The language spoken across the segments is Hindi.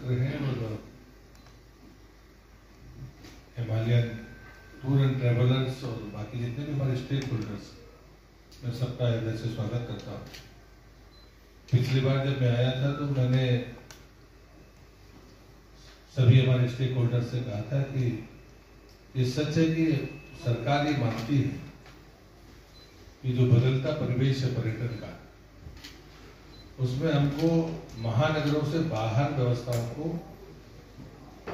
मित्र हैं और हिमालयन टूर एंड ट्रेवलर्स और बाकी जितने भी हमारे स्टेक होल्डर्स, मैं सबका हृदय से स्वागत करता हूँ। पिछली बार जब मैं आया था तो मैंने सभी हमारे स्टेक होल्डर्स से कहा था कि ये सच है कि सरकार ये मानती है कि जो बदलता परिवेश है पर्यटन का, उसमें हमको महानगरों से बाहर व्यवस्थाओं को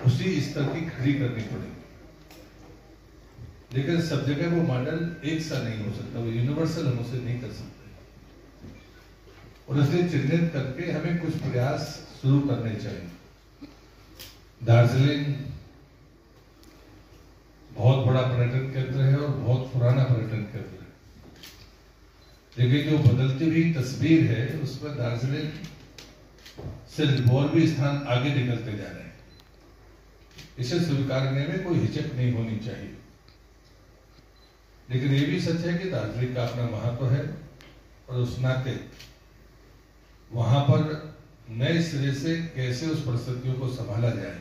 उसी स्तर की खड़ी करनी पड़ेगी। लेकिन सब जगह वो मॉडल एक सा नहीं हो सकता, वो यूनिवर्सल हम उसे नहीं कर सकते और इसलिए चिन्हित करके हमें कुछ प्रयास शुरू करने चाहिए। दार्जिलिंग बहुत बड़ा पर्यटन केंद्र है और बहुत पुराना पर्यटन केंद्र है, लेकिन जो बदलती हुई तस्वीर है उसमें दार्जिलिंग से और भी स्थान आगे निकलते जा रहे हैं। इसे स्वीकारने में कोई हिचक नहीं होनी चाहिए। लेकिन ये भी सच है कि दार्जिलिंग का अपना महत्व है और उस नाते वहां पर नए सिरे से कैसे उस परिस्थितियों को संभाला जाए।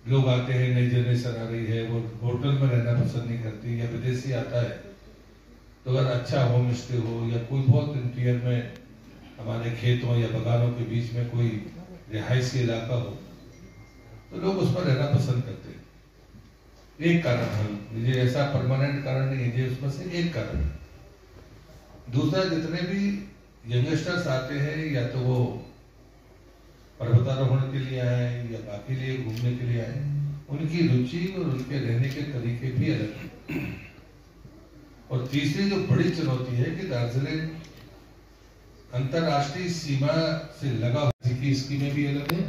लोग आते हैं, नई जनरेशन आ रही है, वो होटल में रहना पसंद नहीं करती, या विदेशी आता है तो अगर अच्छा होम स्टे हो या कोई बहुत इंटीरियर में हमारे खेतों या बगानों के बीच में कोई रिहायशी इलाका हो तो लोग उस पर रहना पसंद करते हैं। एक कारण है, मुझे ऐसा परमानेंट कारण नहीं है, उसमें से एक कारण है। दूसरा, जितने भी यंगस्टर्स आते हैं या तो वो पर्वतारोहण के लिए आए या बाकी लिए घूमने के लिए आए, उनकी रुचि और उनके रहने के तरीके भी अलग हैं। और तीसरी जो बड़ी चुनौती है कि दार्जिलिंग अंतरराष्ट्रीय सीमा से लगा हुआ की स्कीमें भी अलग है,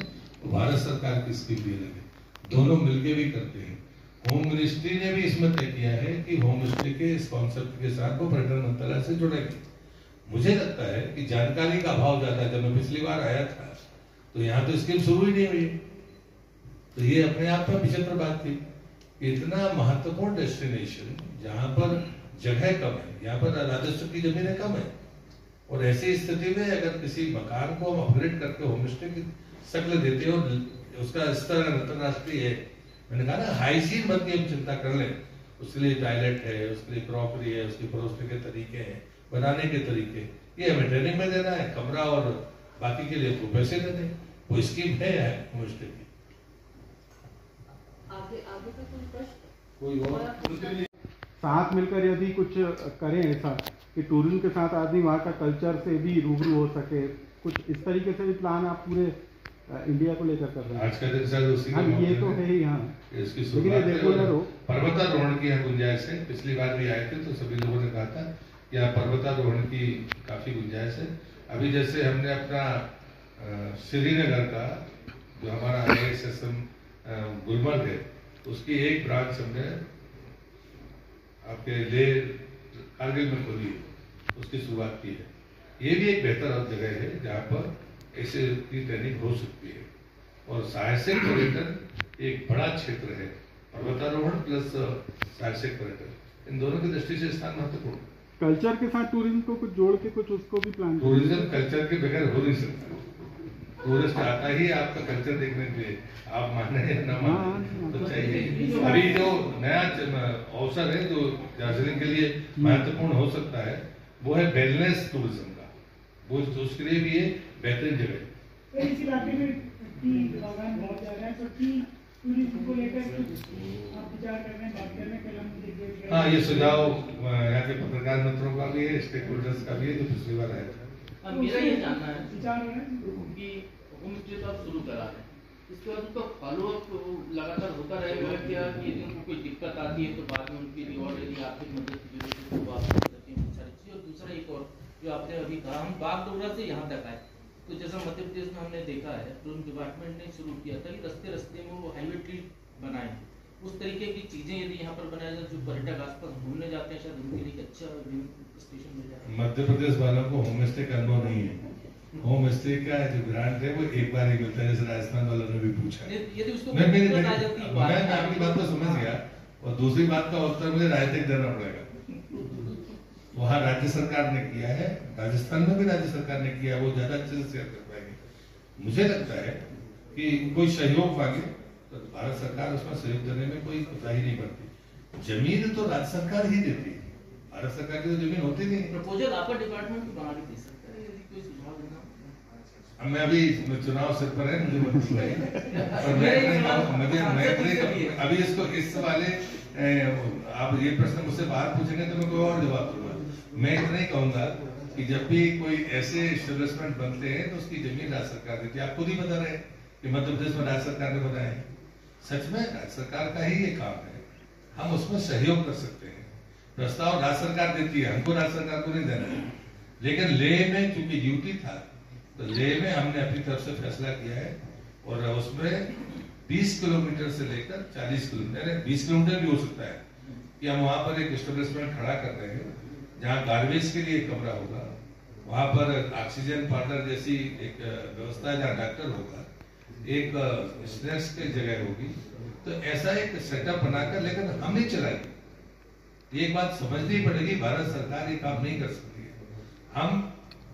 भारत सरकार की स्कीम भी अलग है, दोनों मिलकर भी करते हैं। होम मिनिस्ट्री ने भी इसमें तय किया है कि होम स्टे के इस कॉन्सेप्ट के साथ वो पर्यटन मंत्रालय से जुड़ेंगे। मुझे लगता है कि जानकारी का अभाव ज्यादा है। जब मैं पिछली बार आया था तो यहाँ तो स्कीम शुरू ही नहीं हुई, तो ये अपने आप में विचित्र बात थी। इतना महत्वपूर्ण डेस्टिनेशन जहाँ पर जगह कम है, यहाँ पर राजस्व की जमीनें कम है, और ऐसी स्थिति में अगर किसी मकान को हम अपग्रेड करके होम स्टे की शक्ल देते हो, उसका स्तर अंतरराष्ट्रीय है, मैंने कहा ना हाइजीन मत की हम चिंता कर लें, उसके लिए टॉयलेट है, उसके लिए क्रॉकरी है, उसके परोसने के तरीके हैं, बनाने के तरीके, ये हमें ट्रेनिंग में देना है, कमरा और बाकी के लिए पैसे देने, वो स्कीम है होम स्टे की। आगे का कोई प्रश्न? कोई और साथ मिलकर यदि कुछ करें ऐसा कि टूरिज्म के साथ आदमी वहाँ का कल्चर से भी रूबरू हो सके, कुछ इस तरीके से भी प्लान आप पूरे इंडिया को लेकर कर रहे हैं? आज का दिन सर उसी हाँ, ये तो है ही। हाँ, इसकी शुरुआत पर्वतारोहण की है गुंजाइश है। पिछली बार भी आए थे तो सभी लोगों ने कहा था कि यहाँ पर्वतारोहण की काफी गुंजाइश है। अभी जैसे हमने अपना श्रीनगर का जो हमारा IISM गुलमर्ग है, उसकी एक ब्रांच हमने आपके लेह कारगिल में खोली है, उसकी शुरुआत की है। ये भी एक बेहतर जगह है जहाँ पर ऐसे की ट्रेनिंग हो सकती है। और साहसिक पर्यटन एक बड़ा क्षेत्र है, पर्वतारोहण प्लस साहसिक पर्यटन, इन दोनों की दृष्टि से स्थान महत्वपूर्ण। कल्चर के साथ टूरिज्म को कुछ जोड़ के कुछ उसको भी प्लान। टूरिज्म कल्चर के बगैर हो नहीं सकता। टूरिस्ट आता ही आपका कल्चर देखने के लिए, आप माने या ना माने तो चाहिए। अभी जो नया अवसर है जो दार्जिलिंग के लिए महत्वपूर्ण हो सकता है, वो है वेलनेस टूरिज्म का। वो उसके लिए भी ये बेहतरीन जगह है। इस इलाके में टी बागान बहुत ज्यादा है, तो टी टूरिज्म को लेकर आप विचार कर रहे हैं, बात कर रहे हैं? हाँ, ये सुझाव यहाँ के पत्रकार मित्रों का भी है, स्टेक होल्डर्स का भी है, जो पिछली बार आया था। मेरा ये जानना है विचार कि होम स्टे तो आप शुरू करा है, इसके बाद उसका फॉलोअप लगातार होता रहेगा क्या? कि यदि उनको कोई दिक्कत आती है तो बाद में उनकी रिवॉर्ड यदि आर्थिक मदद की जरूरत है तो आप कर सकते हैं, बहुत सारी चीज़। और दूसरा एक और जो आपने अभी कहा, हम बागडोगरा से यहाँ तक आए तो जैसा मध्य प्रदेश में हमने देखा है, टूरिज्म डिपार्टमेंट ने शुरू किया था कि रस्ते रस्ते में वो हाईवे ट्री बनाए, उस तरीके की चीजें यदि यहाँ पर बनाया जाए, जो पर्यटक आसपास घूमने जाते हैं शायद उनके लिए अच्छा स्टेशन मिल जाए। मध्य प्रदेश वालों को होम स्टे का अनुभव नहीं है। होम स्टे का जो ग्रांट है वो एक बार ही मिलता है, जैसे राजस्थान वालों ने भी पूछा। यदि उसको मैं आपकी बात को समझ गया। और दूसरी बात का उत्तर मुझे राजनीतिक देना पड़ेगा। वहाँ राज्य सरकार ने किया है, राजस्थान में भी राज्य सरकार ने किया, वो ज्यादा अच्छे से शेयर कर पाएंगे। मुझे लगता है कि कोई सहयोग मांगे तो भारत सरकार उसमें सहयोग देने में कोई कोताही नहीं बरती। जमीन तो राज्य सरकार ही देती है, भारत सरकार की तो जमीन होती नहीं। प्रपोजल आपका डिपार्टमेंट बना के दे सकता है, यदि कोई सुझाव देना। अब मैं अभी चुनाव सिर पर है, मुझे मत मैं अभी इसको इस वाले आप ये प्रश्न मुझसे बाहर पूछेंगे तो मैं कोई और जवाब दूंगा। मैं इतना ही कहूंगा कि जब भी कोई ऐसे एस्टेब्लिशमेंट बनते हैं तो उसकी जमीन राज्य सरकार देती है। आप खुद ही बता रहे हैं कि मध्य प्रदेश में राज्य सरकार ने बनाए हैं। सच में राज्य सरकार का ही ये काम है, हम उसमें सहयोग कर सकते हैं। प्रस्ताव राज्य सरकार देती है, हमको राज्य सरकार को नहीं देना है। लेकिन लेह में चूंकि ड्यूटी था तो लेह में हमने अपनी तरफ से फैसला किया है और उसमें 20 किलोमीटर से लेकर 40 किलोमीटर, 20 किलोमीटर भी हो सकता है कि हम वहां पर एक एस्टेब्लिशमेंट खड़ा कर रहे हैं जहां गार्बेज के लिए एक कमरा होगा, वहां पर ऑक्सीजन पार्लर जैसी एक व्यवस्था है जहां डॉक्टर होगा, एक स्नैक्स की जगह होगी। तो ऐसा एक सेटअप बनाकर, लेकिन हम नहीं चलाएंगे। एक बात समझनी पड़ेगी, भारत सरकार ये काम नहीं कर सकती है। हम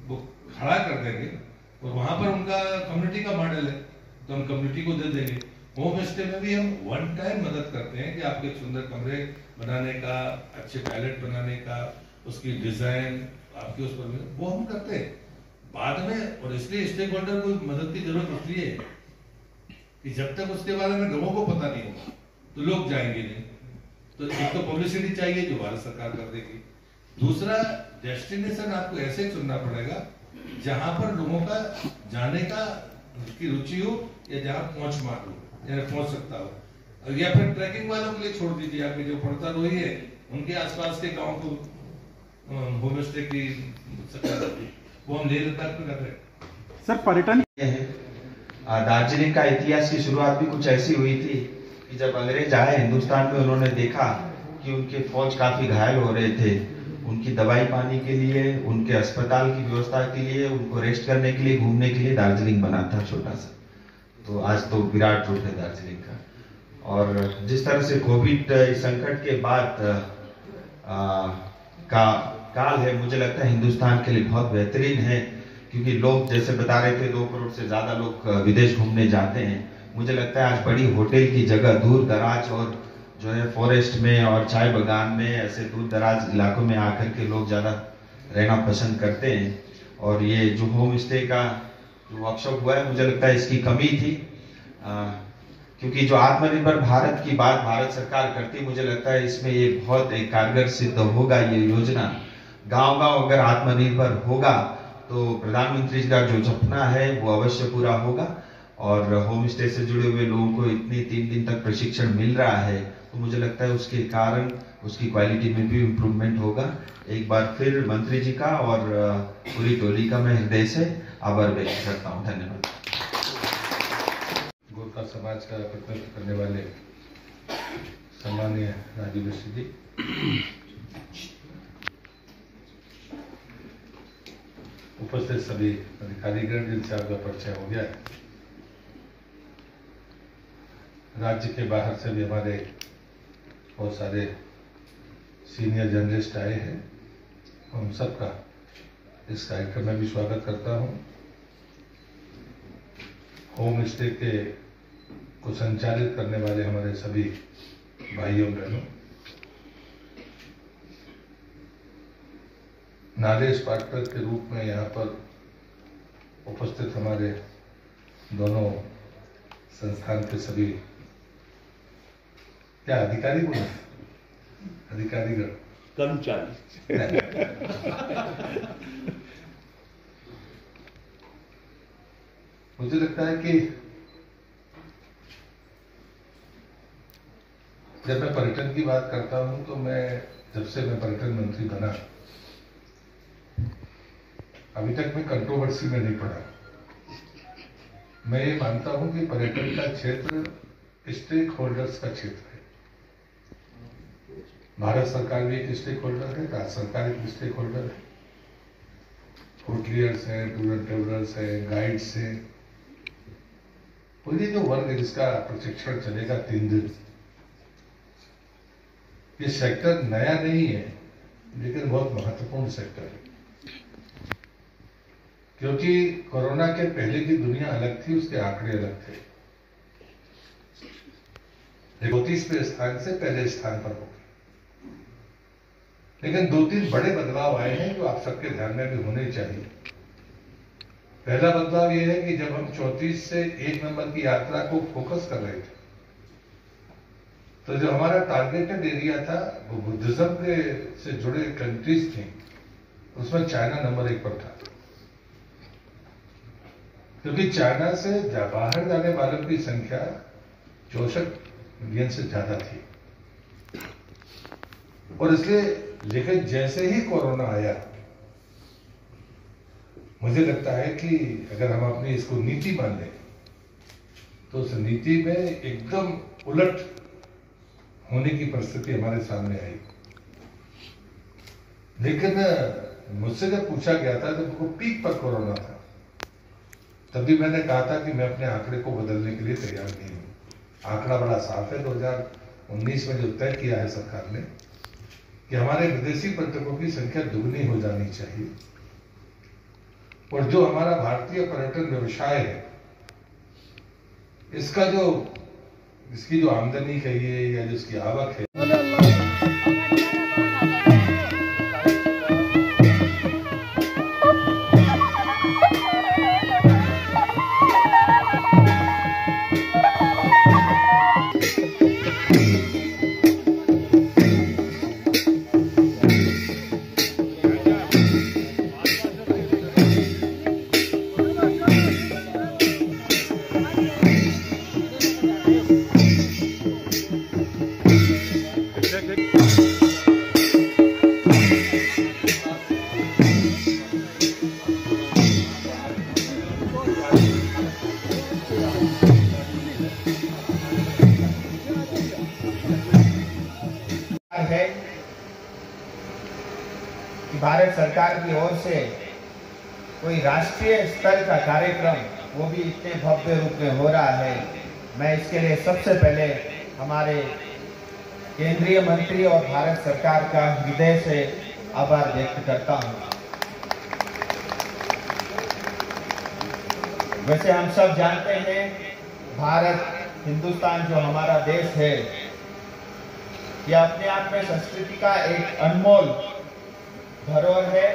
वो खड़ा कर देंगे और वहां पर उनका कम्युनिटी का मॉडल है तो हम कम्युनिटी को दे देंगे। होम स्टे में भी हम वन टाइम मदद करते हैं कि आपके सुंदर कमरे बनाने का, अच्छे टॉयलेट बनाने का, उसकी डिजाइन आपके उस पर वो हम करते हैं बाद में। और इसलिए स्टेक होल्डर को मदद की जरूरत इसलिए है कि जब तक उसके बारे में लोगों को पता नहीं होगा तो लोग जाएंगे नहीं। तो एक तो पब्लिसिटी चाहिए जो भारत सरकार कर देगी, दूसरा डेस्टिनेशन आपको ऐसे चुनना पड़ेगा जहां पर लोगों का जाने का की रुचि हो या जहां पहुंच सकता हो, या फिर ट्रैकिंग वालों के लिए छोड़ दीजिए। आपके जो पर्वतारोही है उनके आसपास के गांव को होम स्टे की वो हम लेह लद्दाख में कर रहे हैं। सर पर्यटन दार्जिलिंग का इतिहास की शुरुआत भी कुछ ऐसी हुई थी कि जब अंग्रेज आए हिंदुस्तान में, उन्होंने देखा कि उनके फौज काफी घायल हो रहे थे, उनकी दवाई पानी के लिए, उनके अस्पताल की व्यवस्था के लिए, उनको रेस्ट करने के लिए, घूमने के लिए दार्जिलिंग बना था छोटा सा। तो आज तो विराट रूप है दार्जिलिंग का। और जिस तरह से कोविड संकट के बाद का काल है, मुझे लगता है हिंदुस्तान के लिए बहुत बेहतरीन है, क्योंकि लोग जैसे बता रहे थे 2 करोड़ से ज्यादा लोग विदेश घूमने जाते हैं। मुझे लगता है आज बड़ी होटल की जगह दूर दराज और जो है फॉरेस्ट में और चाय बागान में, ऐसे दूर दराज इलाकों में आकर के लोग ज्यादा रहना पसंद करते हैं। और ये जो होम स्टे का जो वर्कशॉप हुआ है, मुझे लगता है इसकी कमी थी, क्योंकि जो आत्मनिर्भर भारत की बात भारत सरकार करती, मुझे लगता है इसमें ये बहुत एक कारगर सिद्ध होगा। ये योजना गांव-गांव अगर आत्मनिर्भर होगा तो प्रधानमंत्री का जो सपना है वो अवश्य पूरा होगा। और होम स्टे से जुड़े हुए लोगों को इतनी 3 दिन तक प्रशिक्षण मिल रहा है, तो मुझे लगता है उसके कारण उसकी क्वालिटी में भी इम्प्रूवमेंट होगा। एक बार फिर मंत्री जी का और पूरी टोली का मैं हृदय से आभार व्यक्त करता हूँ। धन्यवाद। गोरखा समाज का प्रतिनिधित्व करने वाले सम्माननीय राजीव मिश्र जी, उपस्थित सभी अधिकारीगण जिनसे आपका परिचय हो गया है, राज्य के बाहर से भी हमारे बहुत सारे सीनियर जर्नलिस्ट आए हैं, हम सबका इस कार्यक्रम में भी स्वागत करता हूं। होम स्टे के को संचालित करने वाले हमारे सभी भाइयों बहनों, नादेश पार्टनर के रूप में यहाँ पर उपस्थित हमारे दोनों संस्थान के सभी क्या अधिकारी बोले, अधिकारीगण, कर्मचारी मुझे लगता है कि जब मैं पर्यटन की बात करता हूं तो जब से मैं पर्यटन मंत्री बना, अभी तक मैं कंट्रोवर्सी में नहीं पड़ा। मैं ये मानता हूं कि पर्यटन का क्षेत्र स्टेक होल्डर्स का क्षेत्र है। भारत सरकार भी एक स्टेक होल्डर है, राज्य सरकार एक स्टेक होल्डर है, होटलियर्स हैं, टूर एंड ट्रेवलर्स हैं, गाइड्स हैं, पूरी जो वर्ग है जिसका प्रशिक्षण चलेगा 3 दिन। ये सेक्टर नया नहीं है, लेकिन बहुत महत्वपूर्ण सेक्टर है। क्योंकि कोरोना के पहले की दुनिया अलग थी, उसके आंकड़े अलग थे। 34वें स्थान से पहले स्थान पर हो गए। लेकिन 2-3 बड़े बदलाव आए हैं जो आप सबके ध्यान में भी होने चाहिए। पहला बदलाव यह है कि जब हम 34 से 1 नंबर की यात्रा को फोकस कर रहे थे, तो जो हमारा टारगेटेड एरिया था वो बुद्धिज्म के से जुड़े कंट्रीज थी, उसमें चाइना नंबर 1 पर था। क्योंकि चाइना से बाहर जाने वालों की संख्या 64 मिलियन से ज्यादा थी, और इसलिए लेकिन जैसे ही कोरोना आया, मुझे लगता है कि अगर हम अपनी इसको नीति मान लें तो उस नीति में एकदम उलट होने की परिस्थिति हमारे सामने आई। लेकिन मुझसे जब पूछा गया था, जब वो पीक पर कोरोना था, तब भी मैंने कहा था कि मैं अपने आंकड़े को बदलने के लिए तैयार नहीं हूं। आंकड़ा बड़ा साफ है। 2019 में जो तय किया है सरकार ने कि हमारे विदेशी पर्यटकों की संख्या दुगनी हो जानी चाहिए, और जो हमारा भारतीय पर्यटन व्यवसाय है, इसकी जो आमदनी कहिए या जिसकी आवक है, है कि भारत सरकार की ओर से कोई राष्ट्रीय स्तर का कार्यक्रम, वो भी इतने भव्य रूप में हो रहा है। मैं इसके लिए सबसे पहले हमारे केंद्रीय मंत्री और भारत सरकार का हृदय से आभार व्यक्त करता हूं। वैसे हम सब जानते हैं, भारत, हिंदुस्तान जो हमारा देश है, यह अपने आप में संस्कृति का एक अनमोल धरोहर है।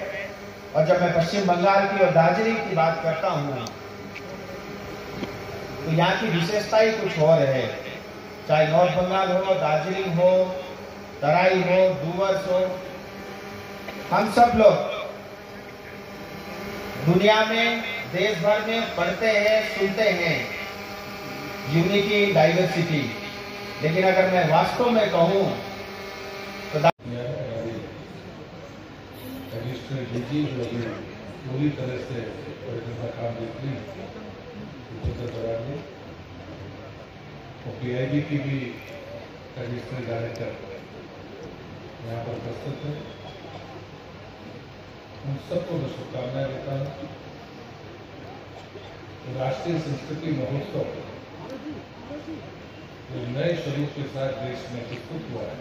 और जब मैं पश्चिम बंगाल की और दार्जिलिंग की बात करता हूँ, तो यहाँ की विशेषता ही कुछ और है। चाहे नॉर्थ बंगाल हो, दार्जिलिंग हो, तराई हो, डूवर्स हो, हम सब लोग दुनिया में, देश भर में पढ़ते हैं, सुनते हैं यूनिटी डाइवर्सिटी, लेकिन अगर मैं वास्तव में कहूं तो पूरी तरह से का काम देखती और PIB की भी एडिशनल डायरेक्टर यहाँ पर उपस्थित है। उन सबको मैं शुभकामनाएं देता हूँ। राष्ट्रीय संस्कृति महोत्सव जो नए स्वरूप के साथ देश में प्रस्तुत हुआ है,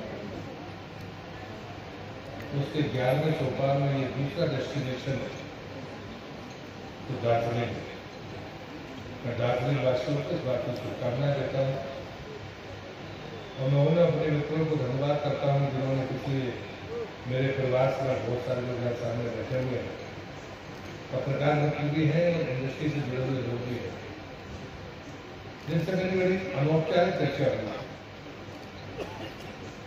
उसके 11वें सोपान में ये दूसरा डेस्टिनेशन है तो दार्जिलिंग। मैं दार्जिलिंग वासियों को इस बात की शुभकामनाएं देता हूँ, और मैं उन्हें अपने मित्रों को धन्यवाद करता हूँ जिन्होंने पिछले मेरे परिवार से बहुत सारे लोग यहाँ सामने बैठे हुए हैं, पत्रकार मित्र भी हैं, इंडस्ट्री से जुड़े हुए लोग भी हैं, जिनसे मेरी बड़ी अनौपचारिक चर्चा हुई।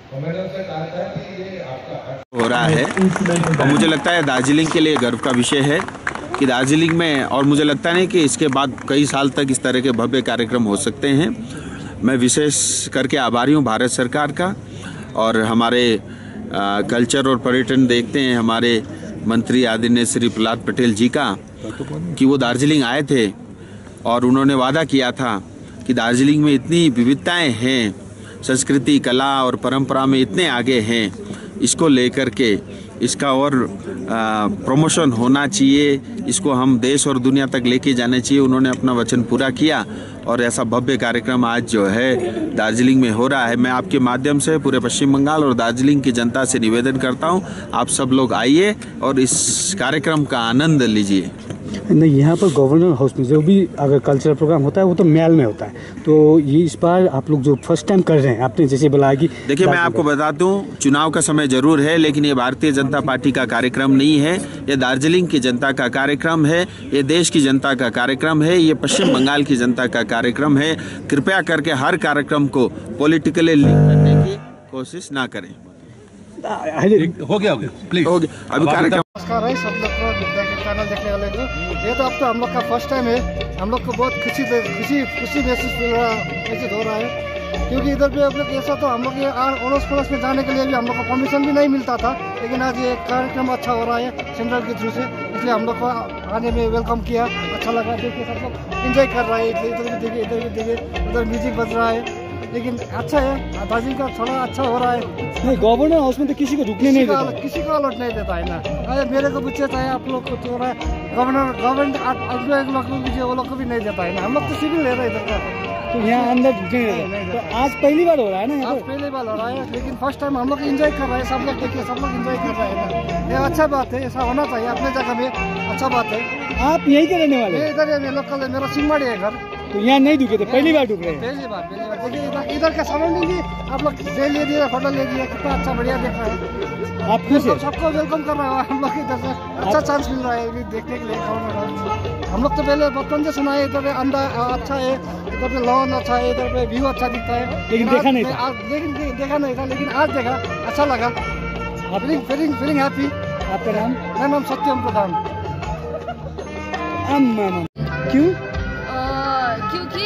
और मैंने उनसे कहा था कि ये आपका हो रहा है, और मुझे लगता है दार्जिलिंग के लिए गर्व का विषय है कि दार्जिलिंग में, और मुझे लगता है कि इसके बाद कई साल तक इस तरह के भव्य कार्यक्रम हो सकते हैं। मैं विशेष करके आभारी हूँ भारत सरकार का, और हमारे कल्चर और पर्यटन देखते हैं हमारे मंत्री आदरणीय श्री प्रहलाद पटेल जी का, कि वो दार्जिलिंग आए थे और उन्होंने वादा किया था कि दार्जिलिंग में इतनी विविधताएं हैं, संस्कृति, कला और परंपरा में इतने आगे हैं, इसको लेकर के इसका और प्रमोशन होना चाहिए, इसको हम देश और दुनिया तक लेके जाना चाहिए। उन्होंने अपना वचन पूरा किया और ऐसा भव्य कार्यक्रम आज जो है दार्जिलिंग में हो रहा है। मैं आपके माध्यम से पूरे पश्चिम बंगाल और दार्जिलिंग की जनता से निवेदन करता हूं, आप सब लोग आइए और इस कार्यक्रम का आनंद लीजिए। नहीं, यहाँ पर गवर्नर हाउस में जो भी अगर कल्चरल प्रोग्राम होता है वो तो मैल में होता है। तो ये इस बार आप लोग जो फर्स्ट टाइम कर रहे हैं, आपने जैसे बोला कि देखिए मैं आपको बता दूं, चुनाव का समय जरूर है, लेकिन ये भारतीय जनता पार्टी का कार्यक्रम नहीं है, ये दार्जिलिंग की जनता का कार्यक्रम है, ये देश की जनता का कार्यक्रम है, ये पश्चिम बंगाल की जनता का कार्यक्रम है। कृपया करके हर कार्यक्रम को पॉलिटिकली लिंक करने की कोशिश ना करें। हो गया प्लीज हो गया अभी कार्यक्रम। नमस्कार है सब लोग को, विद्या के चैनल देखने वाले को। ये तो अब तो हम लोग का फर्स्ट टाइम है, हम लोग को बहुत खुशी महसूस हो रहा है, क्योंकि इधर पे हम लोग ऐसा तो हम लोग ये अड़ोस पड़ोस में जाने के लिए भी हम लोग को परमिशन भी नहीं मिलता था, लेकिन आज ये कार्यक्रम अच्छा हो रहा है सेंट्रल के थ्रू से, इसलिए हम लोग को आने में वेलकम किया, अच्छा लगा। देखिए सब लोग एंजॉय कर रहा है, इधर भी देखिए, इधर भी देखिए, उधर म्यूजिक बज रहा है, लेकिन अच्छा है, दार्जिलिंग का थोड़ा अच्छा हो रहा है। नहीं, गवर्नर हाउस में तो किसी को रुकने नहीं देता, किसी को अलर्ट नहीं देता है ना। अरे मेरे को पूछे चाहे आप लोग को तो हो रहा है, गवर्नमेंट लोग को वो लोग को भी नहीं देता है ना, हम लोग तो सिविल ले रहे हैं इधर का। तो यहाँ अंदर नहीं, तो आज पहली बार हो रहा है ना, आज पहली बार हो रहा है, लेकिन फर्स्ट टाइम हम लोग एंजॉय कर रहे हैं, सब लोग देखिए, सब लोग एंजॉय कर रहे हैं ना, ये अच्छा बात है, ऐसा होना चाहिए अपने जगह में, अच्छा बात है। आप यहीं के रहने वाले? इधर है, लोकल है, मेरा सिंगमाड़ी है घर। तो यहाँ नहीं रुके थे, पहली बार रुक रहे हैं? पहली बार देखिए, इधर का सराउंडिंग भी आप लोग ले दिए, फोटो ले दिए, कितना अच्छा बढ़िया देख रहा है। आप खुश हैं? सबको वेलकम कर रहे हो हम लोग इधर से, अच्छा चांस मिल रहा है देखने के लिए। हम लोग तो पहले बचपन से सुना है, इधर पे अंदर अच्छा है, इधर पे लॉन अच्छा है, इधर पे व्यू अच्छा दिखता है, लेकिन देखा नहीं था। लेकिन देखा नहीं था, लेकिन आज देखा, अच्छा लगा, फीलिंग हैप्पी। आपका नाम? मेरा नाम सत्यम प्रधान। क्यों? क्योंकि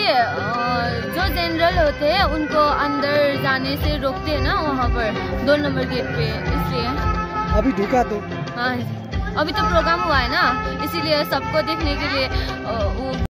जो जनरल होते हैं उनको अंदर जाने से रोकते हैं ना वहाँ पर 2 नंबर गेट पे, इसलिए। अभी ढुका तो? हाँ, अभी तो प्रोग्राम हुआ है ना, इसीलिए सबको देखने के लिए वो